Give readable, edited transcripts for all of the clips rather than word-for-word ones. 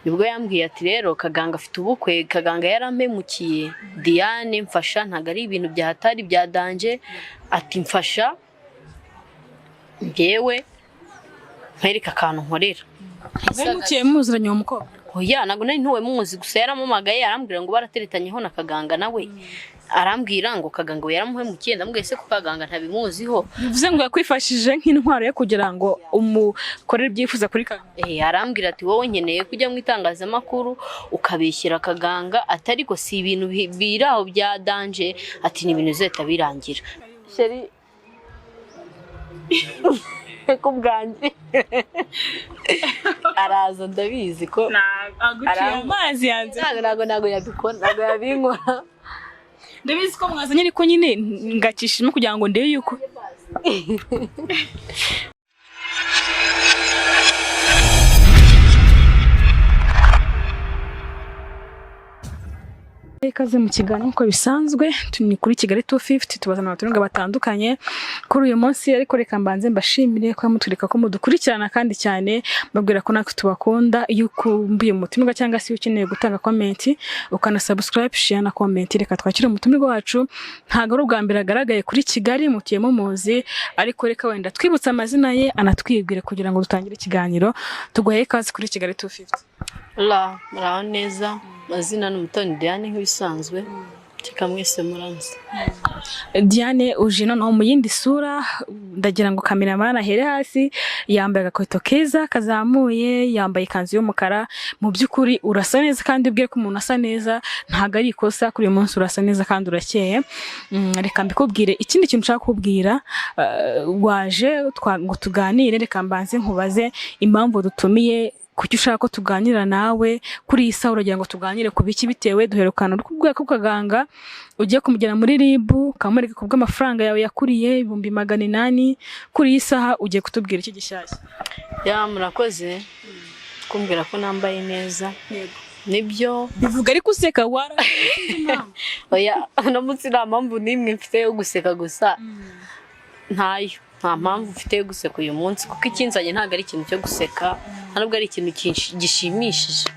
nibwo yambwiye ati rero Kaganga afite ubukwe, Kaganga yarampemukiye, Diane mfasha, ntago ari ibintu byahatari bya danje, ati mfasha ngewe nkwereka akantu nkorera. Mukiye muziranye uwo mukobwa? Oya, ntago nari ntuwe muzi, gusa yaramumagaye arambwira ngo barateretanyeho na Kaganga nawe. Arambwira ngo Kaganga we yaramuhemukiye, ndamubwiye se ko Kaganga ntabimuziho. Bivuze ngo yakwifashije nk'intwaro yo kugira ngo umukorere ibyifuza kuri Kaganga. Arambwira ati wowe nkeneye kujya mu itangazamakuru ukabishyira Kaganga, atari ko si ibintu biraho bya danje, ati ni ibintu zeta birangira. Sheri ko bwanjye araza ndabizi ko amazi yanze ntago yabikora, ntago yabinkora. Ndabizi ko mwazanye ariko nyine ngakishimo kugira ngo ndebe yuko ikaze mu kiganiro uko bisanzwe tuni kuri Kigali 250 tubazana abaturage batandukanye kuri uyu munsi, ariko reka mbanze mbashimire ko muturika ko mudukurikirana kandi cyane babwira ko natwe tubakunda. Iyo ukumbuye umutumirwa cyangwa se ukeneye gutanga comment ukana subscribe, share na comment, reka twakire umutumirwa wacu. Ntago ari ubwa mbere agaragaye kuri Kigali, mutiyemo muzi, ariko reka wenda twibutsa amazina ye anatwibwire kugira ngo dutangire ikiganiro. Tugoye ikaze kuri Kigali 250. Muraho neza, mazina n'umutoni Diane nk'ibisanzwe, tika mwese muranze. Diane uje noneho mu yindi sura, ndagira ngo cameraman ahere hasi, yambaye agakweto keza kazamuye, yambaye ikanzu y'umukara. Mu byukuri urasa neza kandi ubwiye ko umuntu asa neza ntago ari ikosa, kuri uyu munsi urasa neza kandi urakeye. Reka mbikubwire ikindi kintu nshaka kubwira, waje ngo tuganire, reka mbanze nkubaze impamvu dutumiye, kuki ushaka ko tuganira nawe kuri iyi saha. Uragira ngo tuganire ku biki bitewe duherukana kubwira ko Kaganga ugiye kumugera muri RIB ukamureka kubwa amafaranga yawe yakuriye 800. Kuri iyi saha ugiye kutubwira iki gishyashya? Murakoze kumbwira ko nambaye neza. Yego, nibyo bivuga ariko useka wara. Oya, no munsi nta mpamvu nimwe mfite yo guseka, gusa ntayo, nta mpamvu mfite yo guseka uyu munsi, kuko ikinzanye ntago ari ikintu cyo guseka, ntabwo ari ikintu gishimishije.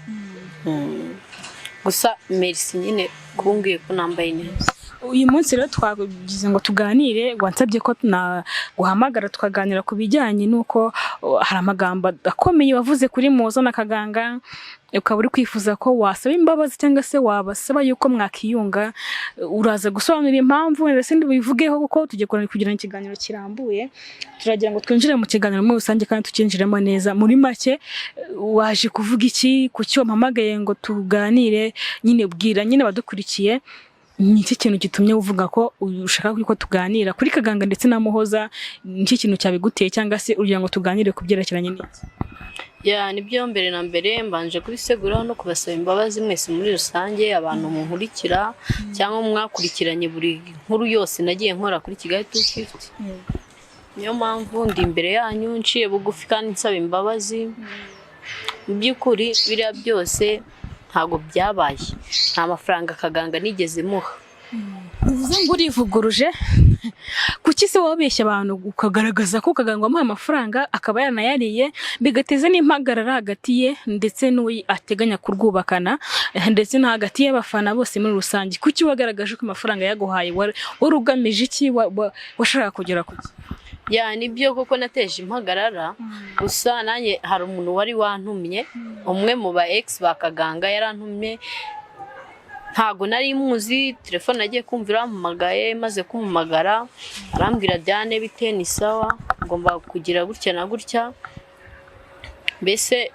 Gusa merci nyine kumbwiye ko nambaye neza. Uyu munsi rero twagize ngo tuganire, wansabye ko guhamagara tukaganira ku bijyanye nuko hari amagambo akomeye wavuze kuri Muzo na Kaganga, ukaba uri kwifuza ko wasaba imbabazi cyangwa se wabasaba yuko mwakiyunga. Uraza gusobanura impamvu ndetse ndibivugeho kuko tugiye kugira ikiganiro kirambuye. Turagira ngo twinjire mu kiganiro muri rusange kandi tukinjiremo neza. Muri make waje kuvuga iki, kuki wampamagaye ngo tuganire? Nyine bwira nyine badukurikiye ni iki kintu gitumye uvuga ko ushaka ko tuganira kuri Kaganga ndetse na Muhoza. Ni iki kintu cyabiguteye cyangwa se ugira ngo tuganire ku byerekeranye n'iki? Nibyo, mbere na mbere mbanje kubiseguraho no kubasaba imbabazi mwese muri rusange, abantu munkurikira cyangwa mwakurikiranye buri nkuru yose nagiye nkora kuri Kigali 250. Niyo mpamvu ndi imbere yanyu nciye bugufi kandi nsaba imbabazi. Mu by'ukuri biriya byose ntago byabaye, nta mafaranga Kaganga nigeze muha. Bivuze ngo urivuguruje. Kuki se wabeshya abantu ukagaragaza ko Kaganga amuha amafaranga akaba yanayariye, bigateza n'impagarara hagati ye ndetse n'uwi ateganya kurwubakana ndetse na hagati y'abafana bose muri rusange? Kuki wagaragaje ko amafaranga yaguhaye warugamije iki, washaka kugera kuki? Nibyo koko nateje impagarara, gusa nanjye hari umuntu wari wantumye, umwe mu ba ex ba Kaganga yarantumye, ntago nari muzi. Telefone nagiye kumvira ampamagaye, maze kumumagara arambwira Diane bite, ni sawa, ngomba kugira gutya na gutya. Mbese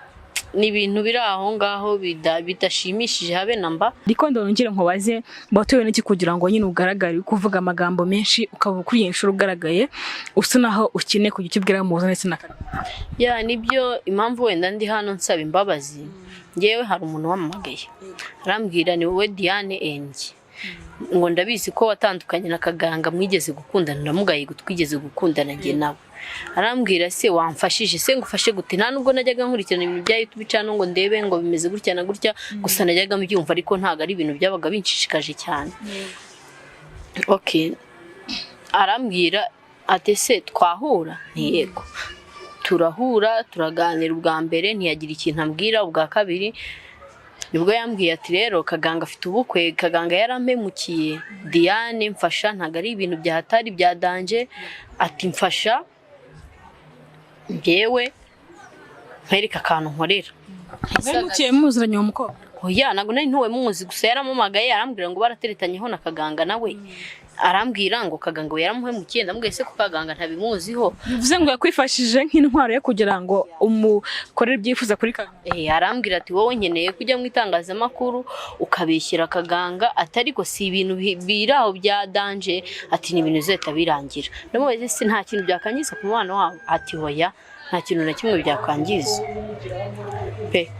ni ibintu biri aho ngaho bidashimishije habe namba. Ariko ndongera nkubaze, batowe n'iki kugira ngo nyine ugaragare kuvuga amagambo menshi ukaba kuri inshuro ugaragaye usa naho ukine kujya ukibwira Muhoza ndetse na Kaganga? Nibyo impamvu wenda ndi hano nsaba imbabazi. Ngewe hari umuntu wampamagaye arambwira ni wowe Diane engi, ngo ndabizi ko watandukanye na Kaganga, mwigeze gukundana, ndamugaye twigeze gukundana nge nawe. Arambwira se wamfashije, se ngufashe gute? Nta nubwo najyaga nkurikirana ibintu bya YouTube channel ngo ndebe ngo bimeze gutya na gutya, gusa najyaga mbyumva ariko ntago ari ibintu byabaga binshishikaje cyane. Okay, arambwira ate se twahura? Yego. turahura turaganira ubwa mbere ntiyagira ikintu ambwira, ubwa kabiri nibwo yambwiye ati rero Kaganga afite ubukwe, Kaganga yarampemukiye, Diane mfasha, ntabwo ari ibintu byahatari bya danje, ati mfasha njyewe nkwereka akantu nkorera. Mpemukiye muziranye uwo mukobwa? Oya, ntabwo nari ntuwe muzi, gusa yaramumagaye arambwira ngo barateretanyeho na Kaganga nawe. Arambwira ngo Kaganga we yaramuhemukiye, ndamubwiye se ko Kaganga ntabimuziho. Bivuze ngo yakwifashije nk'intwaro yo kugira ngo umukorere ibyifuza kuri Kaganga. Arambwira ati wowe nkeneye kujya mu itangazamakuru ukabishyira Kaganga, atari ko si ibintu biraho bya danje, ati ni ibintu zeta birangira. Ndamubwiye se nta kintu byakangiza ku mwana wawe, ati hoya nta kintu na kimwe byakangiza pe.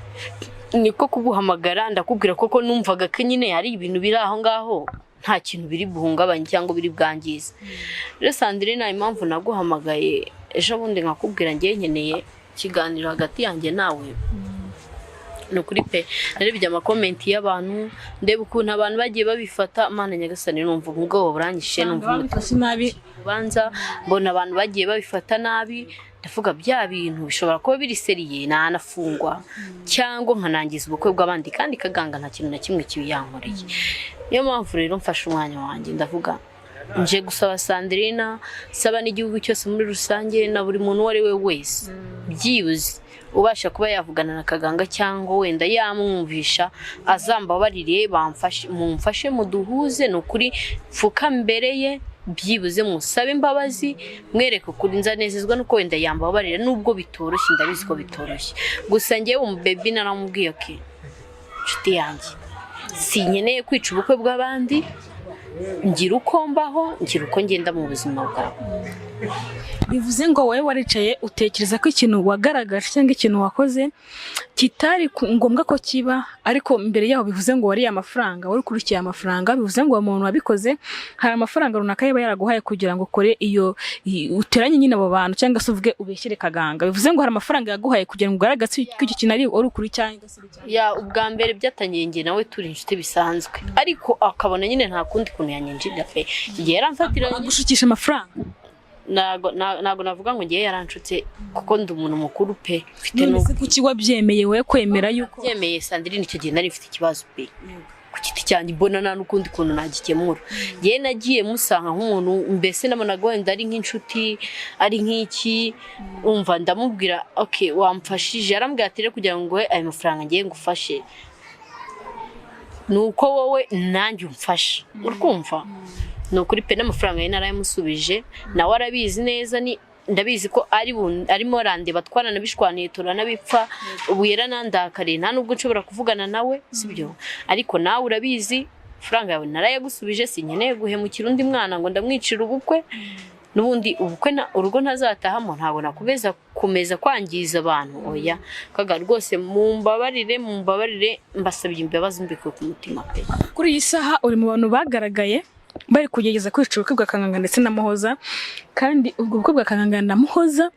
Niko kuguhamagara ndakubwira koko numvaga ko nyine hari ibintu biri aho ngaho, nta kintu biri buhungabanye cyangwa biri bwangiza. Rero Sandrine impamvu naguhamagaye ejo bundi nkakubwira ngiye nkeneye kiganiro hagati yanjye nawe, no kuri pe narebye amakomenti y'abantu, ndeba ukuntu abantu bagiye babifata. Mana Nyagasani, numva ubwoba buranyishe, numva umutima nabi ubanza mbona abantu bagiye babifata nabi. Ndavuga bya bintu bishobora kuba biri seriye, nanafungwa cyangwa nkanangiza ubukwe bw'abandi, kandi Kaganga nta kintu na kimwe kibiyankoreye. Niyo mpamvu rero mfashe umwanya wanjye ndavuga nje gusaba Sandrine, saba n'igihugu cyose muri rusange na buri muntu wari we wese byibuze ubasha kuba yavugana na Kaganga cyangwa wenda yamwumvisha, azambabarire mumfashe muduhuze, nukuri pfuka mbere ye, byibuze musabe imbabazi, mwereke ukuri nzanezezwa nuko wenda yambabarira, nubwo bitoroshye, ndabizi ko bitoroshye. Gusa ngewe umubebi naramubwiye ati nshuti yanjye sinkeneye kwica ubukwe bw'abandi, ngira uko mbaho, ngira uko ngenda mu buzima bwawe. Bivuze ngo wowe waricaye utekereza ko ikintu wagaragaje cyangwa ikintu wakoze kitari ngombwa ko kiba, ariko mbere yaho bivuze ngo wari amafaranga, wari ukurikiye amafaranga, bivuze ngo uwo muntu wabikoze hari amafaranga runaka yaba yaraguhaye kugira ngo ukore iyo uteranye nyine abo bantu, cyangwa se uvuge ubeshyire Kaganga. Bivuze ngo hari amafaranga yaguhaye kugira ngo ugaragaze ko icyo kintu ari uri ukuri cyangwa se ya ubwa mbere byatangiye nge nawe turi inshuti bisanzwe, ariko akabona nyine nta kundi kuntu yanyinjira pe. Igihe yaramfatira gushukisha amafaranga, nago navuga ngo ngiye yaranshutse kuko ndi umuntu mukuru pe. Mfite no kuki wabyemeye we kwemera yuko byemeye Sandrine, icyo gihe nari mfite ikibazo pe ku giti cyanjye, mbona nta n'ukundi kuntu nagikemura. Ngiye nagiye musanga nk'umuntu, mbese nabonaga wenda ari nk'inshuti, ari nk'iki, umva ndamubwira okay wamfashije, arambwira ati rero kugira ngo ayo mafaranga ngiye ngufashe nuko wowe nanjye umfasha, urumva nukuri pe. N'amafaranga ye narayamusubije, nawe arabizi neza, ni ndabizi ko arimo rande batwana nabishwaniye turanabipfa, ubu yaranandakariye, nta nubwo nshobora kuvugana nawe, sibyo? Ariko nawe urabizi faranga yawe narayagusubije, sinkeneye guhemukira undi mwana ngo ndamwicira ubukwe. Nubundi ubukwe urugo ntazatahamo, ntabwo nakubeza kumeza kwangiza abantu. Oya Kaga rwose mumbabarire, mbasabye imbabazi mbikuye ku mutima pe. Kuri iyi saha uri mu bantu bagaragaye bari kugerageza kwica ubukwe bwa Kaganga ndetse na Muhoza, kandi ubwo bukwe bwa Kaganga na Muhoza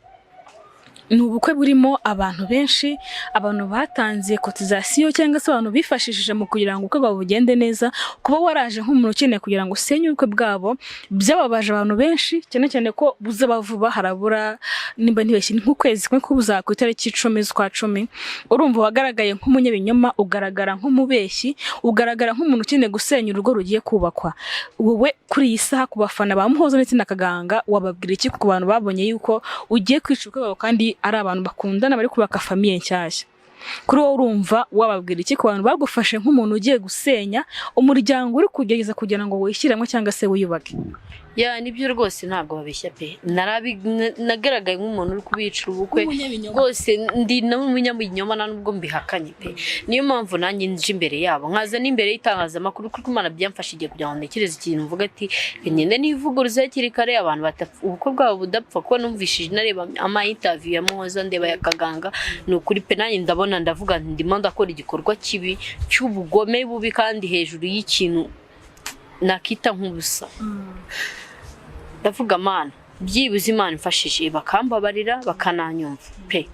ni ubukwe burimo abantu benshi, abantu batanze cotisation cyangwa se abantu bifashishije mu kugira ngo ubukwe bwabo bugende neza. Kuba waraje nk'umuntu ukeneye kugira ngo usenye ubukwe bwabo byababaje abantu benshi, cyane cyane ko buzaba vuba, harabura nimba ntibeshye nk'ukwezi kumwe kubuza ku itariki 10 z'ukwa 10. Urumva wagaragaye nk'umunyabinyoma, ugaragara nk'umubeshyi, ugaragara nk'umuntu ukeneye gusenya urugo rugiye kubakwa. Wowe kuri iyi saha ku bafana ba Muhoza ndetse na Kaganga wababwira iki ku bantu babonye yuko ugiye kwica ubukwe bwabo kandi ari abantu bakundana bari kubaka famiye nshyashya? Kuri wowe urumva wababwira iki ku bantu bagufashe nk'umuntu ugiye gusenya umuryango uri kugerageza kugira ngo wishyiramo cyangwa se wiyubake? Ya nibyo rwose ntago babeshya pe. Nagaragaye nk'umuntu uri kubicira ubukwe rwose, ndi n'umunyabinyoma nubwo mbihakanye pe. Niyo mpamvu nanjye nje imbere yabo, nkaza n'imbere y'itangazamakuru kuko Imana byamfashije kugira ngo ntekereze ikintu mvuga ati ngende nivuguruza hakiri kare, abantu ubukwe bwabo budapfa. Kuko numvishije nareba ama interview ya Muhoza, ndeba ya Kaganga, nukuri pe nanjye ndabona ndavuga ndimo ndakora igikorwa kibi cy'ubugome bubi, kandi hejuru y'ikintu nakita nk'ubusa. Ndavuga Mana byibuze Imana imfashije bakambabarira bakananyumva pe,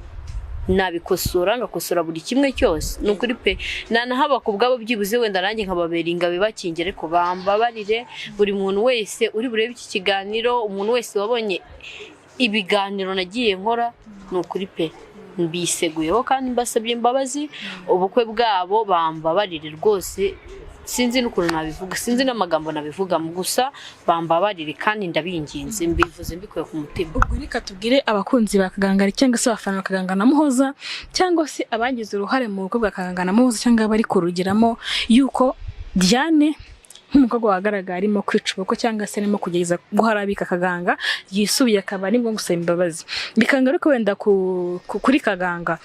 nabikosora ngakosora buri kimwe cyose. Nukuri pe nanahaba ku bwabo byibuze wenda nanjye nkababera ingabe bakingere ko bambabarire. Buri muntu wese uri burebe iki kiganiro, umuntu wese wabonye ibiganiro nagiye nkora ni ukuri pe mbiseguyeho kandi mbasabye imbabazi ubukwe bwabo bambabarire rwose sinzi n'ukuntu nabivuga sinzi n'amagambo nabivuga mu gusa bambabarire kandi ndabinginze mbivuze mbikuye ku mutima. Ubwo reka tubwire abakunzi ba Kagangari cyangwa se abafana ba Kaganga na Muhoza cyangwa se abagize uruhare mu bukwe bwa Kaganga na Muhoza cyangwa bari kurugiramo yuko Diane nk'umukobwa wagaragara arimo kwica ubukwe cyangwa se arimo kugeza guharabika Kaganga yisubiye akaba arimo gusaba imbabazi bikangaruka wenda kuri Kaganga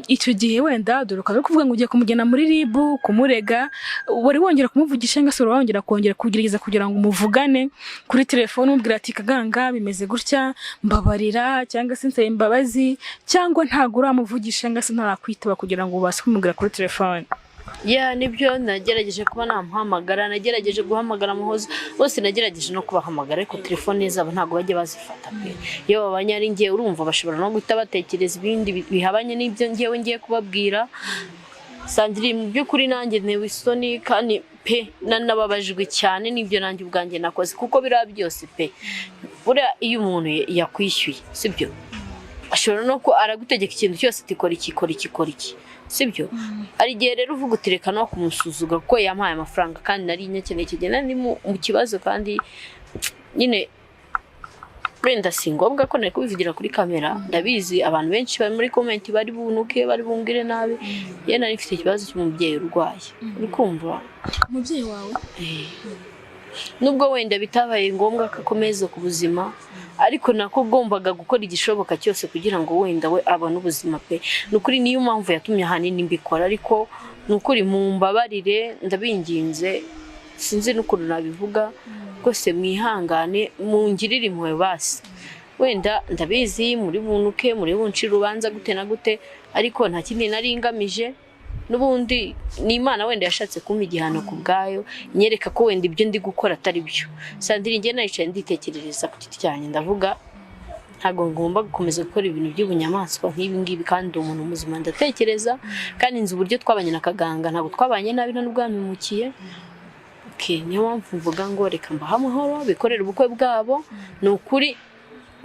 icyo gihe wenda dore ukaba kuvuga ngo ugiye kumugena muri RIB kumurega wari wongera kumuvugisha cyangwa se wongera kugerageza kugira ngo umuvugane kuri telefone umubwira ati Kaganga bimeze gutya mbabarira cyangwa se nsaba imbabazi cyangwa ntago uramuvugisha cyangwa se ntarakwitaba kugira ngo ubashe kumubwira kuri telefone? Ya nibyo nagerageje kuba namuhamagara nagerageje guhamagara Muhoza bose nagerageje no kubahamagara ariko telefone zabo ntago bajye bazifata pe iyo babanye ari ngiye urumva bashobora no guhita batekereza ibindi bihabanye n'ibyo ngiyewe ngiye kubabwira. Sandrine mu by'ukuri nanjye newe isoni kandi pe nanababajwe cyane n'ibyo nanjye ubwanjye nakoze kuko bira byose pe buriya iyo umuntu yakwishyuye sibyo ashobora no ko aragutegeka ikintu cyose tikora iki sibyo ari gihe rero uvuga utireka no kumusuzuga ko yampaye amafaranga kandi nari nyakeneye kigena ndi mu kibazo kandi nyine wenda singombwa ko nari kubivugira kuri kamera ndabizi abantu benshi bari muri comment bari bunuke bari bungire nabi ye nari mfite ikibazo cy'umubyeyi urwaye uri kumva umubyeyi wawe nubwo wenda bitabaye ngombwa akakomeza ku buzima ariko nako gombaga gukora igishoboka cyose kugira ngo wenda we abone ubuzima pe nukuri niyo mpamvu yatumye hanini mbikora ariko nukuri mumbabarire ndabinginze sinzi n'ukuntu nabivuga rwose mwihangane mungirire impuhwe basi wenda ndabizi muri bunuke muri bunci rubanza gute na gute ariko nta kindi nari ngamije nubundi ni Imana wenda yashatse kumpa igihano ku bwayo nyereka ko wenda ibyo ndi gukora atari byo. Sandrine ngiye nayicaye nditekerereza ku giti cyanjye ndavuga ntago ngomba gukomeza gukora ibintu by'ubunyamaswa nk'ibi ngibi kandi umuntu muzima ndatekereza kandi nzi uburyo twabanye na Kaganga ntago twabanye nabi n'ubwamimukiye. Niyo mpamvu mvuga ngo reka mbaha amahoro bikorera ubukwe bwabo ni ukuri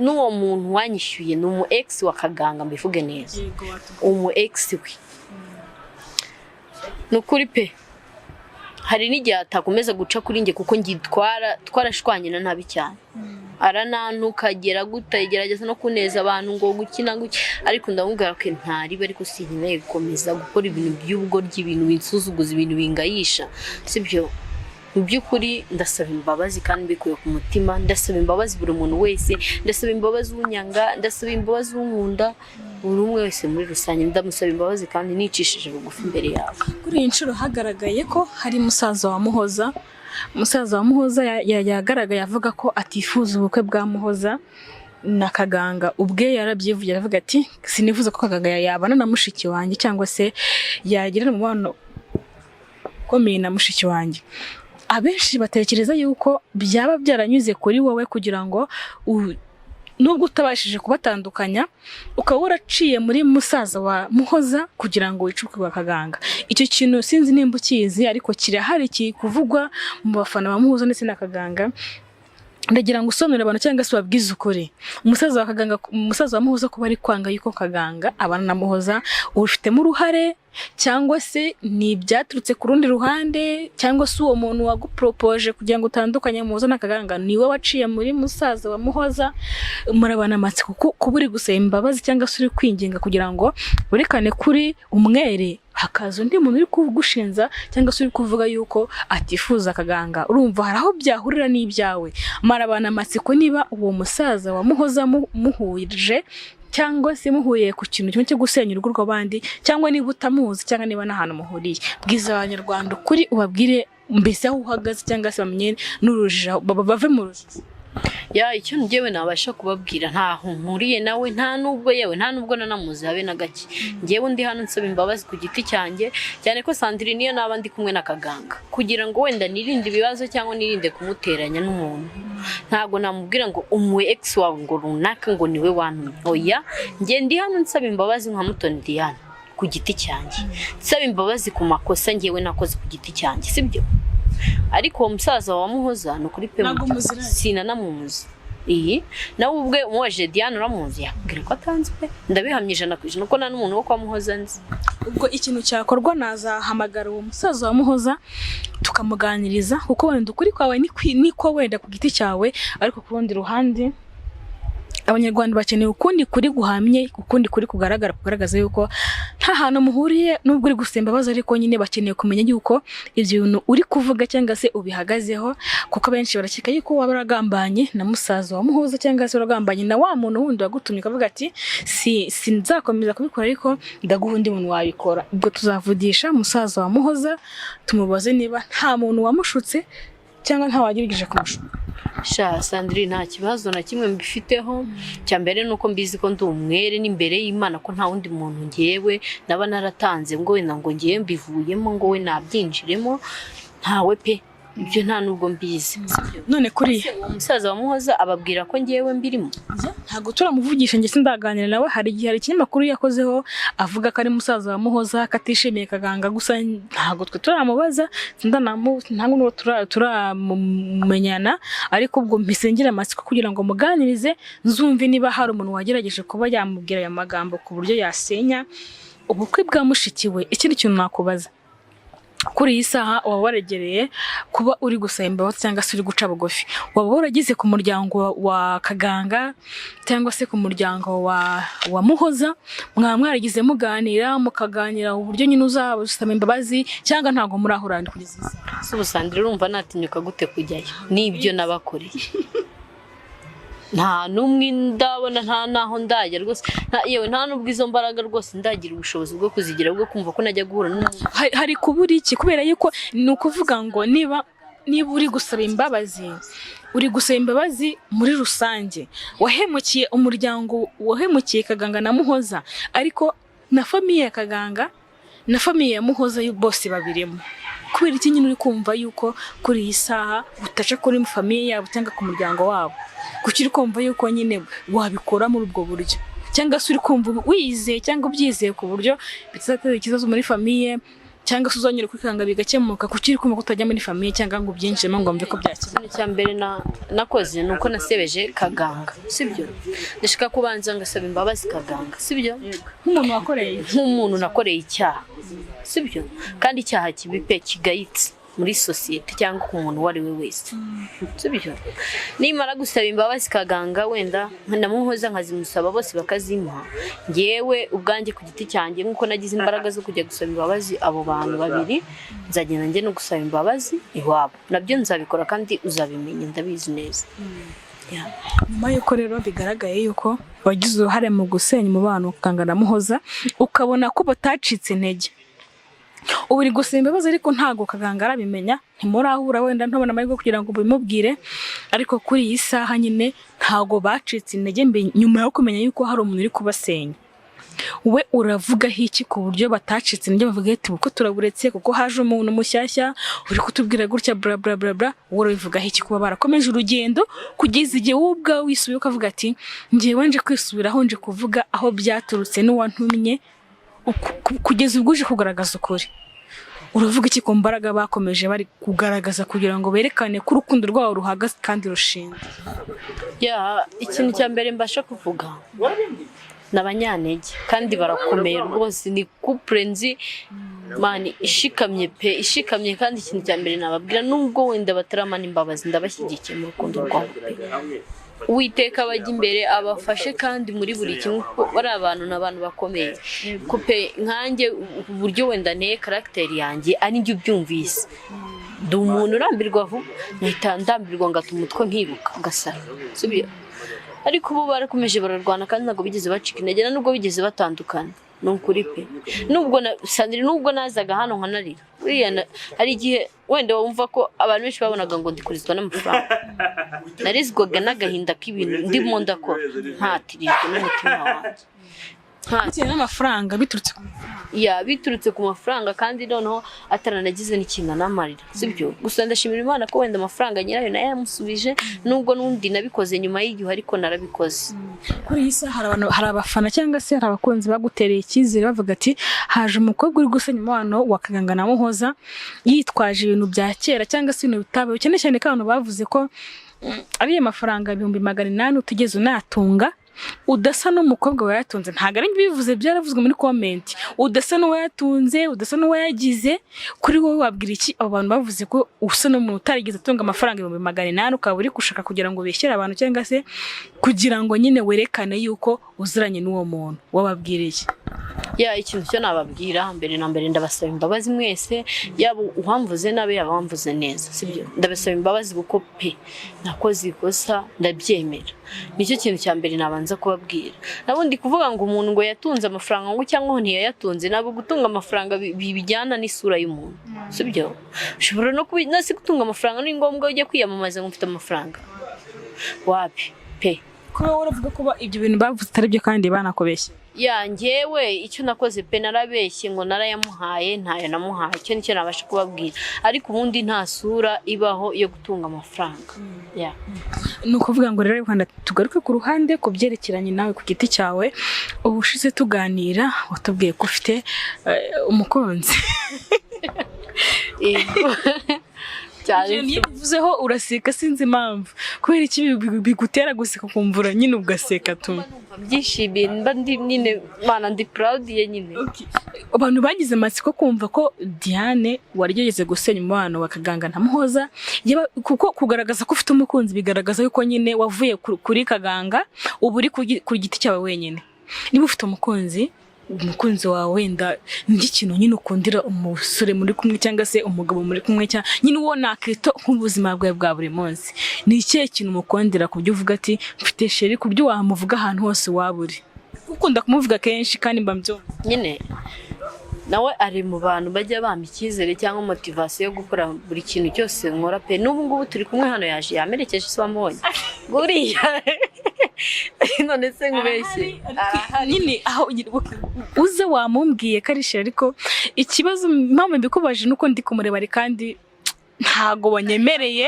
n'uwo muntu wanyishyuye ni umu ex wa Kaganga mbivuge neza umu ex we nukuri pe hari n'igihe atakomeza guca kuri nge kuko twarashwanye na nabi cyane aranantuka agera gutagerageza no kuneza abantu ngo gukina ariko ndamubwira ko ntari bari ko sinkeneye gukomeza gukora ibintu by'ubugoryi ibintu binsuzuguza ibintu bingayisha sibyo. Mu by'ukuri ndasaba imbabazi kandi mbikuye ku mutima ndasaba imbabazi buri muntu wese ndasaba imbabazi unyanga ndasaba imbabazi unkunda buri umwe wese muri rusange ndamusaba imbabazi kandi nicishije bugufi imbere yawe. Kuri iyi nshuro hagaragaye ko hari musaza wa Muhoza yagaragaye avuga ko atifuza ubukwe bwa Muhoza na Kaganga ubwe yarabyivuye aravuga ati sinifuza ko Kaganga yabana na mushiki wanjye cyangwa se yagirana umubano ukomeye na mushiki wanjye. Abenshi batekereza yuko byaba byaranyuze kuri wowe kugira ngo nubwo utabashije kubatandukanya ukaba uraciye muri musaza wa Muhoza kugira ngo wicuke kwa Kaganga. Icyo kintu sinzi nimba ukizi ariko kirahari kuvugwa mu bafana ba Muhoza ndetse na Kaganga. Ndagira ngo usomere abantu cyangwa se babwize ukuri umusaza wa Muhoza kuba ari kwanga yuko Kaganga abana na Muhoza ufitemo uruhare cyangwa se ni byaturutse ku rundi ruhande cyangwa se uwo muntu wagupropoje kugira ngo utandukanye Muhoza na Kaganga niwe waciye muri musaza wa Muhoza murabana amatsiko kuko uri gusaba imbabazi cyangwa se uri kwinginga kugira ngo urekane kuri umwere hakaza undi muntu uri kugushinza cyangwa se uri kuvuga yuko atifuza Kaganga. Urumva haraho byahurira n'ibyawe marabana amatsiko niba uwo musaza wa Muhoza muhuje cyangwa se muhuye ku kintu kimwe cyo gusenya urugo rw'abandi cyangwa niba utamuzi cyangwa niba n'ahantu muhuriye bwiza abanyarwanda kuri ubabwire mbese aho uhagaze cyangwa se bamenye n'urujijo bave mu rujijo. Icyo njyewe nabasha kubabwira ntaho nkuriye nawe nta nubwo nanamuzi habe na gake njyewe ndi hano nsaba imbabazi ku giti cyanjye cyane ko Sandrine niyo naba ndi kumwe na Kaganga kugira ngo wenda nirinde ibibazo cyangwa nirinde kumuteranya n'umuntu ntago namubwira ngo umwe ex wawe ngo runaka ngo niwe wantu oya njye ndi hano nsaba imbabazi nka Mutoni Diane ku giti cyanjye nsaba imbabazi ku makosa njyewe nakoze ku giti cyanjye sibyo. Ariko uwo musaza wa Muhoza no kuri pe sinanamuzi iyi nawe ubwe umubaje Diane uramuzi yakubwira ko atanzi pe ndabihamye 100% ko nta n'umuntu wo kwa Muhoza nzi. Ubwo ikintu cyakorwa nazahamagara uwo musaza wa Muhoza tukamuganiriza kuko wenda ukuri kwawe niko wenda ku giti cyawe ariko ku rundi ruhande Abanyarwanda bakeneye ukundi kuri guhamye ukundi kuri kugaragaza yuko nta hantu muhuriye nubwo uri gusemba baza ariko nyine bakeneye kumenya yuko ibyo bintu uri kuvuga cyangwa se ubihagazeho kuko benshi barakeka yuko waba uragambanye na musaza wa Muhoza cyangwa se uragambanye na wa muntu wundi wagutumye ukavuga ati sinzakomeza kubikora ariko ndaguha undi muntu wabikora. Ubwo tuzavugisha musaza wa Muhoza tumubaze niba nta muntu wamushutse cyangwa nta wagirigije kumushuka. Sandrine nta kibazo na kimwe mbifiteho cyambere nuko mbizi ko ndi umwere n'imbere y'Imana ko nta wundi muntu ngewe naba naratanze ngo wenda ngo ngiye mbivuyemo ngo we nabyinjiremo ntawe pe ibyo nta nubwo mbizi. None kuri umusaza wa Muhoza ababwira ko ngewe mbirimo ntago turamuvugisha nge sindaganira nawe hari igihe hari ikinyamakuru yakozeho avuga ko ari musaza wa Muhoza katishimiye kaganga gusa ntago twe turamubaza ntago turamenyana ariko ubwo mpisengera amatsiko kugira ngo muganirize nzumve niba hari umuntu wagerageje kuba yamubwira aya magambo ku buryo yasenya ubukwe bwa mushikiwe. Ikindi kintu nakubaza kuri iyi saha waba waregereye kuba uri gusemba cyangwa se uri guca bugufi waba waragize ku muryango wa Kaganga cyangwa se ku muryango wa Muhoza mwaragize muganira mukaganira uburyo nyine uzabusaba imbabazi cyangwa ntago murahurana kugeza isaha? Subusandire urumva natinyuka gute kujyayo nibyo nabakoreye nta numwe ndabona nta naho ndajya rwose yewe nta nubwo izo mbaraga rwose ndagira ubushobozi bwo kuzigira bwo kumva ko najya guhura n'umuntu. Hari kubura iki kubera yuko ni ukuvuga ngo niba uri gusaba imbabazi muri rusange wahemukiye umuryango wahemukiye Kaganga na Muhoza ariko na famiye ya Kaganga na famiye ya Muhoza bose babirimo kubera iki nyine uri kumva yuko kuri iyi saha utaca kuri famiye yabo cyangwa ku muryango wabo kuki kumva yuko nyine wabikora muri ubwo buryo cyangwa se uri kumva wizeye cyangwa ubyizeye ku buryo bitazatera ikibazo muri famiye cyangwa se uzanyura kuri Kaganga bigakemuka kuki uri kumva ko utajya muri famiye cyangwa ngo ubyinjiremo ngo mve ko byakira. Cyambere nakoze nuko nasebeje Kaganga sibyo ndashaka kubanza ngasaba imbabazi Kaganga sibyo nk'umuntu nakoreye icyaha sibyo kandi icyaha kibipe kigayitse muri societe cyangwa ku muntu wari we wese sibyo nimara gusaba imbabazi Kaganga wenda Muhoza nkazimusaba bose bakazimuha ngewe ubwanjye ku giti cyanjye nkuko nagize imbaraga zo kujya gusaba imbabazi abo bantu babiri nzagenda nge no gusaba imbabazi iwabo nabyo nzabikora kandi uzabimenya ndabizi neza. Nyuma yuko rero bigaragaye yuko wagize uruhare mu gusenya umubano Kaganga na Muhoza ukabona ko batacitse intege ubu uri gusaba imbabazi ariko ntago Kaganga arabimenya ntimurahura wenda ntobona amahirwe kugira ngo bimubwire ariko kuri iyi saha nyine ntago bacitse intege mbe nyuma yo kumenya yuko hari umuntu uri kubasenya we uravuga iki ku buryo batacitse intege bavuga ati uko turaburetse kuko haje umuntu mushyashya uri kutubwira gutya bla bla bla bla wowe ubivuga iki kuba barakomeje urugendo kugeza igihe ubwa wisubiye ukavuga ati ngiye nje kwisubiraho nje kuvuga aho byaturutse n'uwantumye kugeza ubwo uje kugaragaza ukuri uravuga iki ku mbaraga bakomeje bari kugaragaza kugira ngo berekane ko urukundo rwabo ruhagaze kandi rushinze? Ikintu cya mbere mbasha kuvuga n'abanyantege kandi barakomeye rwose ni couple nzi mani ishikamye kandi ikintu cya mbere nababwira nubwo wenda bataramana imbabazi ndabashyigikiye mu rukundo rwabo Uwiteka bajya imbere abafashe kandi muri buri kimwe bari abantu n'abantu bakomeye kupe nkanjye uburyo wenda ne character yanjye ari njye ubyumvise ndi umuntu urambirwa vuba nahita ndambirwa ngata umutwe nkiruka gasara sibyo ariko ubu barakomeje bararwana kandi ntabwo bigeze bacika intege nubwo bigeze batandukana n'ukuri pe nubwo nazaga hano nkanarira hari igihe wenda wumva ko abantu benshi babonaga ngo ndikurizwa n'amafaranga narizwaga n'agahinda k'ibintu ndimo ndakora ntatirijwe n'umutima wanjye n'amafaranga biturutse ku mafaranga kandi noneho ataranagize n'ikintu namarira sibyo gusa ndashimira Imana ko wenda amafaranga nyirayo nayo yamusubije nubwo n'undi nabikoze nyuma y'igihe ariko narabikoze. Kuri iyi saha hari abafana cyangwa se hari abakunzi bagutereye icyizere bavuga ati haje umukobwa uri gusenya umubano wa Kaganga na Muhoza yitwaje ibintu bya kera cyangwa se ibintu bitabaye cyane cyane ko abantu bavuze ko ariya mafaranga 800 utigeze unatunga udasa n'umukobwa wayatunze, ntago ari bivuze, byaravuzwe muri comment, udasa n'uwayatunze, udasa n'uwayagize, kuri wowe wabwira iki abo bantu bavuze ko usa n'umuntu utarigeze atunga amafaranga 800 ukaba uri gushaka kugira ngo beshyere abantu cyangwa se kugira ngo nyine werekane yuko uziranye n'uwo muntu, wababwiriye? Ikintu cyo nababwira mbere na mbere, ndabasaba imbabazi mwese, yaba uwamvuze nabe yaba wamvuze neza, sibyo? Ndabasaba imbabazi kuko pe nakoze ikosa, ndabyemera. Nicyo kintu cya mbere nabanza kubabwira. Nabundi kuvuga ngo umuntu ngo yatunze amafaranga ngo cyangwa ntiyayatunze, nabo gutunga amafaranga bijyana n'isura y'umuntu, sibyo? Ushobora no nasi gutunga amafaranga ni ngombwa ujye kwiyamamaza ngo mfite amafaranga, wapi pe. Kuba uravuga ko ibyo bintu bavuze atari byo kandi banakobeshye? Njyewe icyo nakoze pe narabeshye ngo narayamuhaye, ntayo namuhaye. Icyo nicyo nabasha kubabwira, ariko ubundi nta sura ibaho yo gutunga amafaranga. Ni ukuvuga ngo rero Rwanda, tugaruke ku ruhande ku byerekeranye nawe ku giti cyawe. Ubushize tuganira watubwiye ko ufite umukunzi. Nivuzeho uraseka, sinzi impamvu, kubera iki bigutera guseka kumvura nyine ugaseka tu byishimiye, mba nyine mana ndi proud ye nyine. Abantu bagize amatsiko kumva ko Diane warigeze gusenya umubano wakaganga na Muhoza, kuko kugaragaza ko ufite umukunzi bigaragaza yuko nyine wavuye kuri Kaganga ubu uri ku giti cyawe wenyine. Niba ufite umukunzi wawe wenda n'ikintu nyine ukundira umusore muri kumwe cyangwa se umugabo muri kumwe cyangwa nyine uwo nakito nk'ubuzima bwawe bwa buri munsi, ni ikihe kintu umukundira ku byo uvuga ati mfite sheri, ku byo wamuvuga ahantu hose waba uri? Ukunda kumuvuga kenshi kandi mbabyumva nyine nawe ari mu bantu bajya bampa icyizere cyangwa motivation yo gukora buri kintu cyose nkora pe. N'ubu ngubu turi kumwe hano, yaje yamerekeje se wamubonye buriya none se nkubeshye nyine aho uze wamumbwiye ko ari sheri, ariko ikibazo impamvu mbikubaje nuko ndi kumureba ari kandi ntago wanyemereye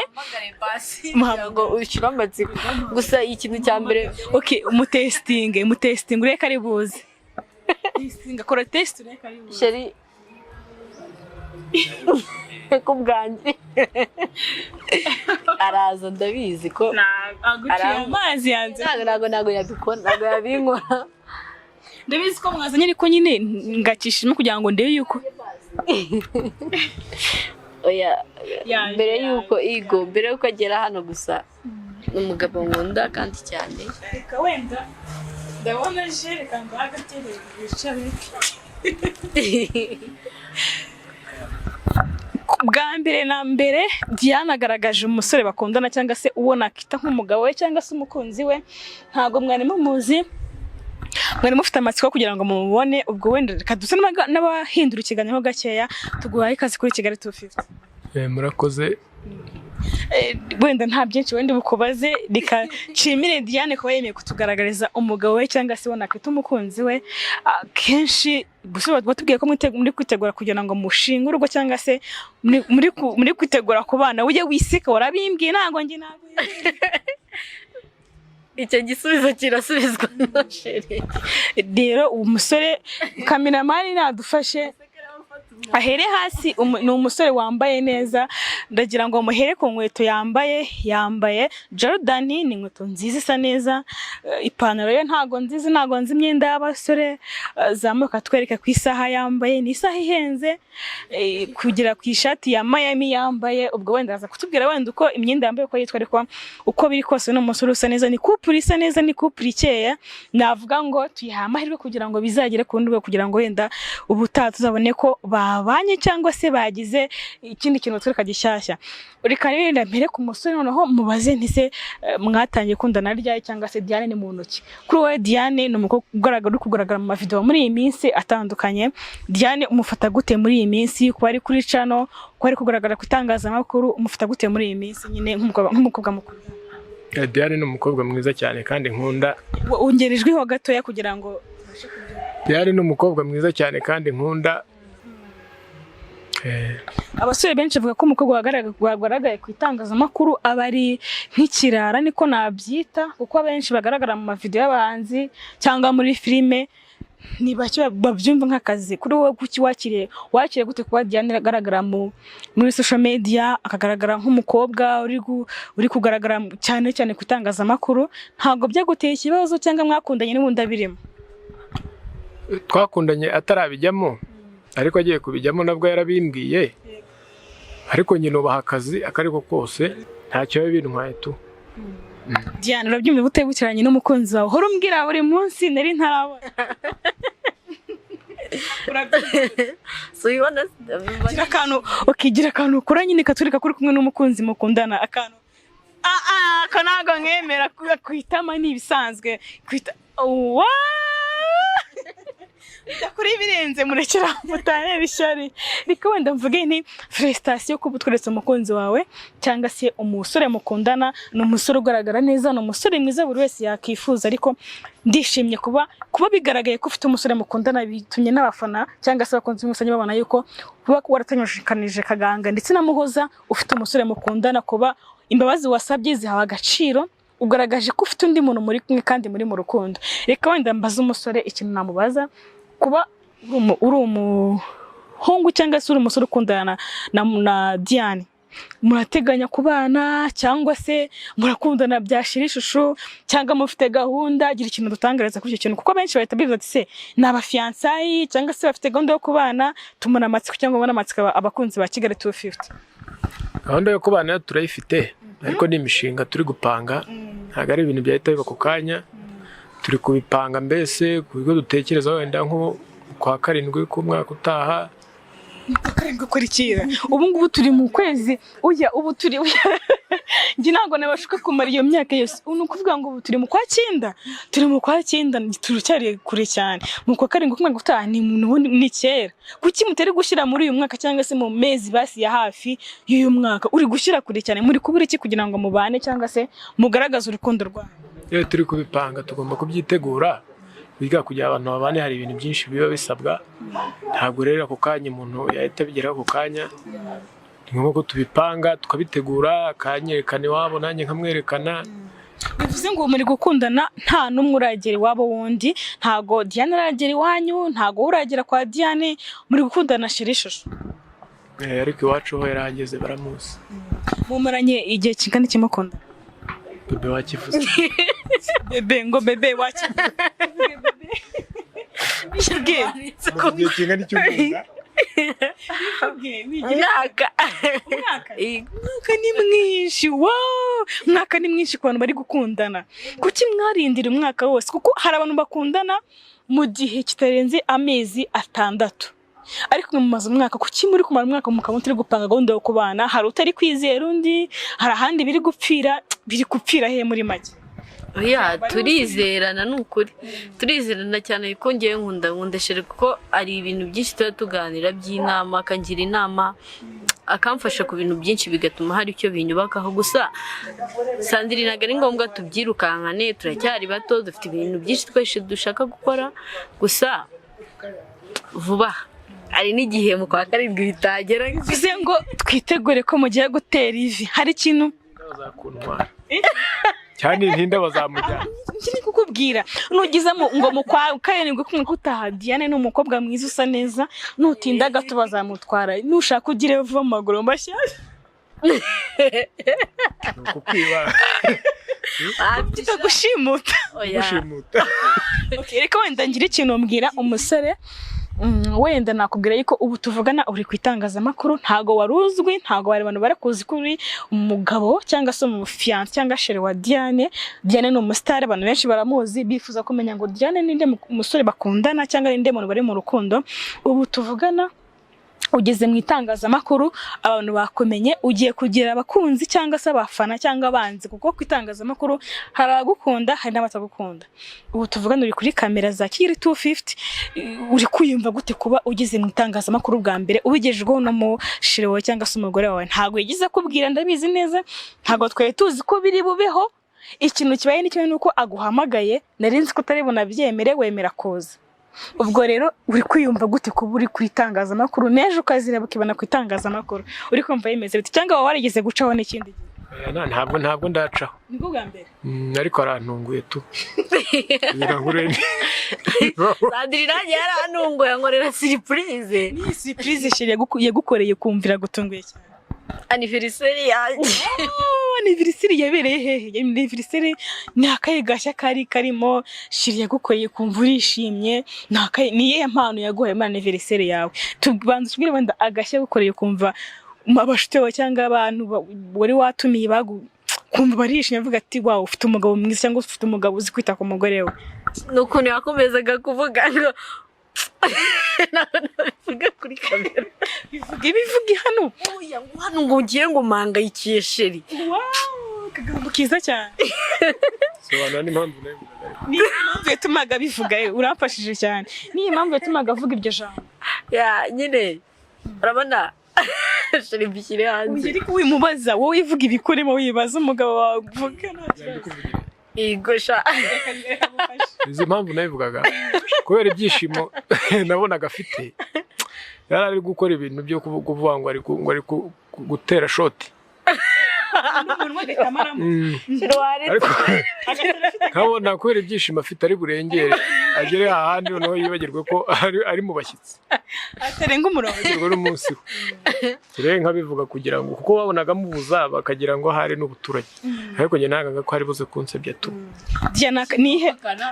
ntago ushyira amatsiko gusa. Ikintu cya mbere umutesting ureka ari buze ngakora test ureka ari buze sheri ko bwanjye araza, ndabizi ko amazi yanze ntago yabikora, ntago yabinkora, ndabizi ko mwazanye, ariko nyine ngakishimo kugira ngo ndebe yuko mbere yuko agera hano gusa n'umugabo nkunda kandi cyane. Wenda ndabona jere kandi agatebe bicaye bwa mbere na mbere. Diane agaragaje umusore bakundana cyangwa se uwo nakita nk'umugabo we cyangwa se umukunzi we, ntago mwari mumuzi, mwari mufite amatsiko kugira ngo mumubone. Ubwo wenda reka duse n'abahindura ikiganiro gakeya, tuguhaye ikaze kuri Kigali 250. Murakoze. Wenda nta byinshi wenda bukubaze, reka nshimire Diane kuba yemeye kutugaragariza umugabo we cyangwa se nakita umukunzi we. Kenshi gusa batubwiye ko muri kwitegura kugira ngo mushinge urugo cyangwa se muri kwitegura ku bana, ujye wiseka, warabimbwiye ntago njye ntago icyo gisubizo kirasubizwa na sheri. Rero umusore kameramani nadufashe ahere hasi, ni umusore wambaye neza, ndagira ngo muhere ku nkweto yambaye Jordan, ni inkweto nziza isa neza, ipantaro ye ntago nzi imyenda y'abasore, zamuka twereka ku isaha yambaye, ni isaha ihenze, kugira ku ishati ya Miami yambaye. Ubwo wenda aza kutubwira wenda uko imyenda yambaye uko yitwa, ariko uko biri kose n'umusore usa neza, ni couple isa neza, ni couple ikeye. Navuga ngo tuyiha amahirwe kugira ngo bizagere ku ndwe, kugira ngo wenda ubutaha tuzabone ko babanye cyangwa se bagize ikindi kintu twereka gishyashya. Reka rero mpere ku musore noneho mubaze ntise mwatangiye kundana ryari cyangwa se Diane ni mu ntoki. Kuri we Diane ni umukobwa kugaragara mu video muri iyi minsi atandukanye. Diane umufata gute muri iyi minsi, kuba ari kuri channel, kuba ari kugaragara ku itangazamakuru, umufata gute muri iyi minsi nyine nk'umukobwa mukuru? Diane ni umukobwa mwiza cyane kandi nkunda. Ungerijweho gatoya kugira ngo Diane ni umukobwa mwiza cyane kandi nkunda. Abasore benshi bavuga ko umukobwa wagaragaye ku itangazamakuru aba ari nk'ikirara, niko nabyita, kuko abenshi bagaragara mu mavideo y'abahanzi cyangwa muri filime ni bake babyumva nk'akazi kuri wowe. Kuki wakiriye gute kuba Diane agaragara muri social media, akagaragara nk'umukobwa uri kugaragara cyane cyane ku itangazamakuru? Ntabwo byaguteye ikibazo cyangwa mwakundanye n'ubundi abirimo? Twakundanye atarabijyamo, ariko agiye kubijyamo nabwo yarabimbwiye, ariko nyine ubaha akazi akariko kose ntacyo biba bintwaye tu. Diane, urabyumva gute bukiranye n'umukunzi wawe? Hora umbwira buri munsi nari ntarabona. So you wanna ukigira akantu ukora nyine katurika kuri kumwe n'umukunzi mukundana, akantu kanaga nkemera kwitama n'ibisanzwe kwita kuri birenze murekera mutane bishari. Reka wenda mvuge nti frustration ko butweretse umukunzi wawe cyangwa se umusore mukundana, no umusore ugaragara neza, no umusore mwiza buri wese yakifuza, ariko ndishimye kuba bigaragaye ko ufite umusore mukundana, bitumye n'abafana cyangwa se abakunzi b'umusanye babona yuko kuba waratanyushikanije Kaganga ndetse na Muhoza ufite umusore mukundana, kuba imbabazi wasabye zihawe agaciro, ugaragaje ko ufite undi muntu muri kumwe kandi muri mu rukundo. Reka wenda mbaza umusore ikintu namubaza, kuba uri umuhungu cyangwa se uri umusore ukundana na Diane, murateganya kubana cyangwa se murakundana byashira ishusho cyangwa mufite gahunda? Gira ikintu dutangariza kuri icyo kintu, kuko benshi bahita bivuga ati se ni abafiansayi cyangwa se bafite gahunda yo kubana. Tumuna amatsiko cyangwa ubona amatsiko abakunzi ba Kigali 250. Gahunda yo kubana turayifite, ariko ni imishinga turi gupanga, ntabwo ari ibintu byahita biba ku kanya. Turi kubipanga mbese ku bigo dutekereza wenda nko kwa 7 k'umwaka utaha. Karindwi kurikira. Ubu ngubu turi mu kwezi, ubu turi njye ntabwo nabashuka kumara iyo myaka yose. Uno kuvuga ngo ubu turi mu kwa 9, turi mu kwa 9 turucyari kure cyane. Mu kwa 7 k'umwaka utaha ni kera. Kuki mutari gushyira muri uyu mwaka cyangwa se mu mezi basi ya hafi y'uyu mwaka? Uri gushyira kure cyane, muri kubura iki kugira ngo mubane cyangwa se mugaragaze urukundo rwanyu? Iyo turi kubipanga tugomba kubyitegura, biga kugira abantu babane, hari ibintu byinshi biba bisabwa. Ntabwo rero ako kanya umuntu yahita bigeraho ako kanya. Ni ngombwa ko tubipanga tukabitegura, akanyerekana iwabo nanjye nkamwerekana. Bivuze ngo muri gukundana nta n'umwe uragera iwabo wundi, ntago Diane aragera iwanyu, ntago uragera kwa Diane, muri gukundana shira ishusho. Ariko iwacu ho yarahageze baramuzi. Mumaranye igihe kingana iki mukunda? Bebe wakivuze. Bebe wakivuze. Igihe kingana cy'umwaka. Umwaka ni mwinshi. Umwaka ni mwinshi ku bantu bari gukundana. Kuki mwarindira umwaka wose? Kuko hari abantu bakundana mu gihe kitarenze amezi 6. Ariko mumaze umwaka, kuki muri kumara umwaka mukaba mutari gupanga gahunda yo kubana? Hari utari kwizera undi, hari ahandi biri gupfira he muri make? Oya, turizerana n'ukuri. Turizerana cyane ko ngiye nkundeshere, kuko ari ibintu byinshi tuba tuganira by'inama, akangira inama, akamfasha ku bintu byinshi bigatuma hari icyo binyubakaho. Gusa Sandrine ntabwo ari ngombwa tubyirukankane, turacyari bato, dufite ibintu byinshi twese dushaka gukora. Gusa vuba ari n'igihe mu kwa 7 bitagera. Bivuze ngo twitegure ko mugiye gutera ivi. Hari ikintu bazakuntwara cyane, ntinda bazamujyana. Kiri kukubwira nugizamo ngo mu kwa 7 k'umwaka utaha Diane ni umukobwa mwiza usa neza, nutinda gato bazamutwara. Nushaka ugire vuba mu maguru mashya. Kukwiba gushimuta. Okay, reka wenda ngira ikintu mbwira umusore. Wenda nakubwira yuko ubu tuvugana uri kwitangazamakuru, ntago waruzwi, ntago bari abantu barakuzi kuri umugabo cyangwa se umufiance cyangwa shere wa Diane. Diane ni umustar, abantu benshi baramuzi, bifuza kumenya ngo Diane ninde umusore bakundana cyangwa ninde muntu bari mu rukundo. Ubu tuvugana ugeze mu itangazamakuru, abantu bakumenye, ugiye kugira abakunzi cyangwa se abafana cyangwa abanzi, kuko kwitangazamakuru hari abagukunda hari n'abatagukunda. Ubu tuvugana uri kuri kamera za Kigali 250, uri kwiyumva gute kuba ugeze mu itangazamakuru bwa mbere, ubigejweho no mu shirewo cyangwa se umugore wawe? Ntago yagize kubwira, ndabizi neza, ntago twari tuzi ko biri bubeho. Ikintu kibaye n'icyo nuko aguhamagaye, narinzi ko utari bunabyemere, wemera koza. Ubwo rero uri kwiyumva gute kuba uri kwitangazamakuru, neje ukazira bukibana kwitangazamakuru? Uri kumva yemeze biti cyangwa warigeze gucaho n'ikindi? ntabwo ndacaho. nibwo bwa mbere Ariko arantunguye tu. Birangure. Sandrine nanjye yarantunguye ankorera surprise. ni surprise sheri yagukoreye kumvira gutunguye cyane. Anniversaire yanjye. Anniversaire yabereye hehe? Anniversaire ni akaye gashya karimo sheri yagukoreye kumva urishimye. Ni iyihe mpano yaguhaye muri anniversaire yawe? Tubanza tubwire wenda agashya yagukoreye kumva abashuti bawe cyangwa abantu wari watumiye kumva barishimye avuga ati wow ufite umugabo mwiza cyangwa ufite umugabo uzi kwita ku mugore we. Nukuntu yakomezaga kuvuga ngo bivuga kuri kamera. Bivuge hano. Hano ngo ugiye ngo mpangayikishe sheri. Wow, kagambo kiza cyane. Sobanura n'impamvu Ni impamvu yatumaga bivuga uramfashije cyane. Ni impamvu yatumaga avuga iryo jambo. Nyine urabona sheri bishyire hanze. Ariko wimubaza wowe ivuga ibikurimo wibaza umugabo wawe uvuga igosha. Izi mpamvu nabivugaga kubera ibyishimo nabonaga afite. Yari ari gukora ibintu byo kuvuga ngo ari gutera shoti. Ariko nkabona kubera ibyishimo afite ari burengere agere ahandi noneho yibagirwe ko ari mu bashyitsi. Atarenga umurongo. Yibagirwe n'umunsi we. Rero nkabivuga kugira ngo kuko babonaga mubuza bakagira ngo hari n'ubuturage. Ariko njye nagaga ko ari buze kunsebya tu.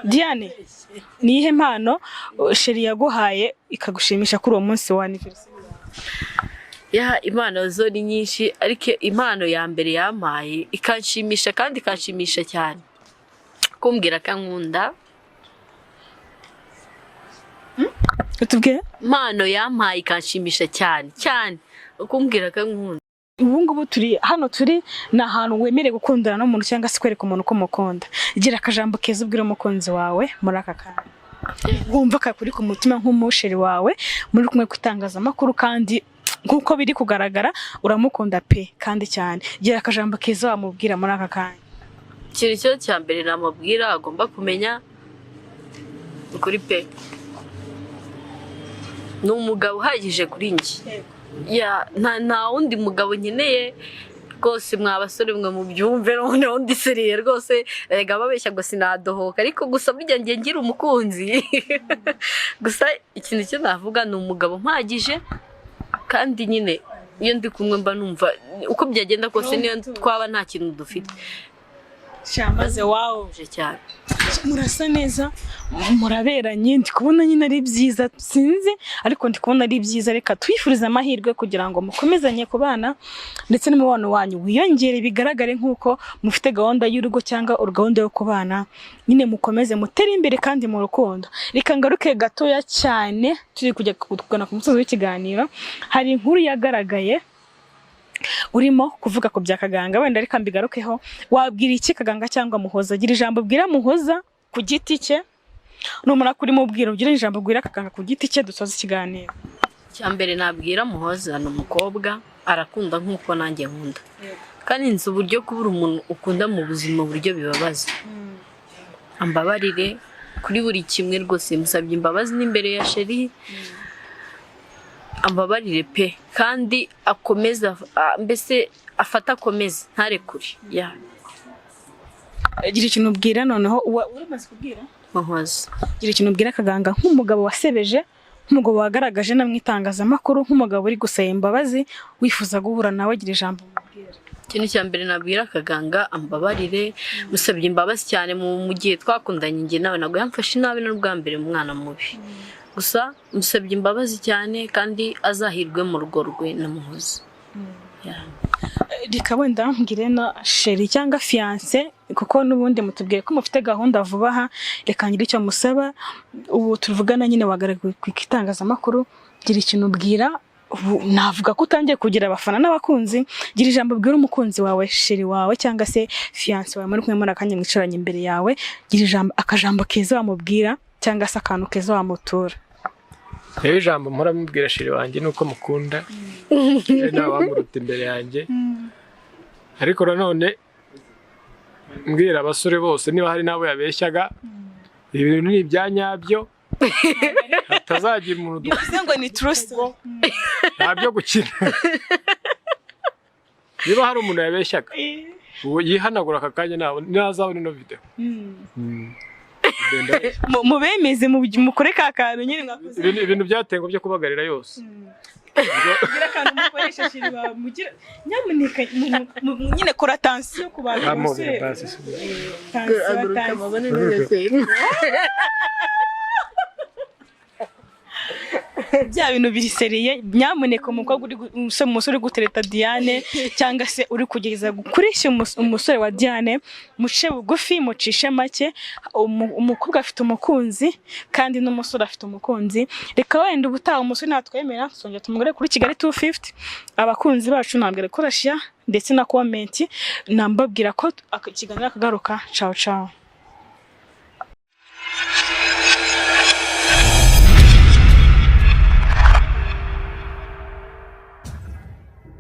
Diane nihe mpano sheri yaguhaye ikagushimisha kuri uwo munsi wa anniversaire? Impano zo ni nyinshi ariko impano ya mbere yampaye ikanshimisha kandi ikanshimisha cyane. Kumbwira ko nkunda. Utubwiye? Impano yampaye ikanshimisha cyane. Kumbwira ko nkunda. Ubu ngubu turi na ahantu wemerewe gukundana n'umuntu cyangwa se kwereka umuntu ko mukunda. Gira akajambo keza ubwira umukunzi wawe muri aka kanya. Wumva kakuri ku mutima nk'umusheri wawe muri kumwe kutangazamakuru kandi nkuko biri kugaragara uramukunda pe kandi cyane. Gira akajambo keza wamubwira muri aka kanya. Cyo cya mbere namubwira agomba kumenya ukuri pe. Ni umugabo uhagije kuri njye. Nta wundi mugabo nkeneye rwose mwabasore mwe mu byumve noneho ndiseriye rwose rega babeshya ngo sinadohoka ariko gusa burya njye ngira umukunzi. Gusa ikintu cyo navuga ni umugabo mpagije kandi nyine iyo ndi kumwe mba numva uko byagenda kose niyo twaba nta kintu dufite. Shamaze wow cyane. Murasa neza muraberanye ndi kubona nyine ari byiza sinzi ariko ndi kubona ari byiza reka twifuriza amahirwe kugira ngo mukomezanye ku bana ndetse n'umubano wanyu wiyongere bigaragare nkuko mufite gahunda y'urugo cyangwa gahunda yo kubana nyine mukomeze mutere imbere kandi mu rukundo. Reka ngaruke gatoya cyane turi kujya kugana ku musozi w'ikiganiro. Hari inkuru yagaragaye urimo kuvuga ko bya Kaganga wenda reka mbigarukeho. Wabwira iki Kaganga cyangwa Muhoza? Gira ijambo bwira Muhoza ku giti cye numara kuri mubwira ugira ijambo bwira Kaganga ku giti cye dusoza ikiganiro. Cyambere nabwira Muhoza n'umukobwa arakunda nkuko nanjye nkunda kandi nzi uburyo kubura umuntu ukunda mu buzima uburyo bibabaza. Ambabarire kuri buri kimwe rwose musabye imbabazi n'imbere ya sheri. Ambabarire pe kandi akomeza mbese afata akomeza ntarekure. Gira ikintu ubwira noneho uramaze kubwira Muhoza. Gira ikintu ubwira Kaganga nk'umugabo wasebeje nk'umugabo wagaragaje namwitangazamakuru nk'umugabo uri gusaba imbabazi wifuza guhura nawe. Gira ijambo ubwira. Ikintu cya mbere nabwira Kaganga ambabarire musabye imbabazi cyane mu gihe twakundanye njye nawe ntabwo yamfashe nabi n'ubwa mbere umwana mubi. Gusa musabye imbabazi cyane kandi azahirwe mu rugo rwe na Muhoza. Reka wenda mbwire na sheri cyangwa fiance kuko nubundi mutubwiye ko mufite gahunda vuba aha. Reka ngire icyo musaba ubu tuvugana nyine wagaragaye ku itangazamakuru. Gira ikintu ubwira navuga ko utangiye kugira abafana n'abakunzi. Gira ijambo bwira umukunzi wawe sheri wawe cyangwa se fiance wawe muri kumwe muri akanya mwicaranye imbere yawe. Gira ijambo akajambo keza wamubwira cyangwa se akantu keza wamutura. Rero ijambo mpora mubwira sheri wanjye nuko mukunda nawe wamuruta imbere yanjye. Ariko nanone mbwira abasore bose niba hari nabo yabeshyaga ibintu ni ibyanyabyo hatazagira umuntu bivuze ngo ni trust ntabyo gukina. Niba hari umuntu yabeshyaga ubu yihanagura aka kanya nazabona ino video. Mubemeze mukore ka kantu nyine mwakoze ibintu byatengo byo kubagarira yose. Gira kantu mukoresha shiriba mugira nyamuneka nyine kora tension ku bantu bose. Bya bintu biriseriye nyamuneka umukobwa uri umusore uri gutereta Diane cyangwa se uri kugeza gukurisha umusore wa Diane muce bugufi mucishe make umukobwa afite umukunzi kandi n'umusore afite umukunzi reka wenda ubutaha umusore natwemera sonje tumugore kuri Kigali 250 abakunzi bacu ntabwo rekorashya ndetse na comment nambabwira ko ikiganiro akagaruka ciao ciao.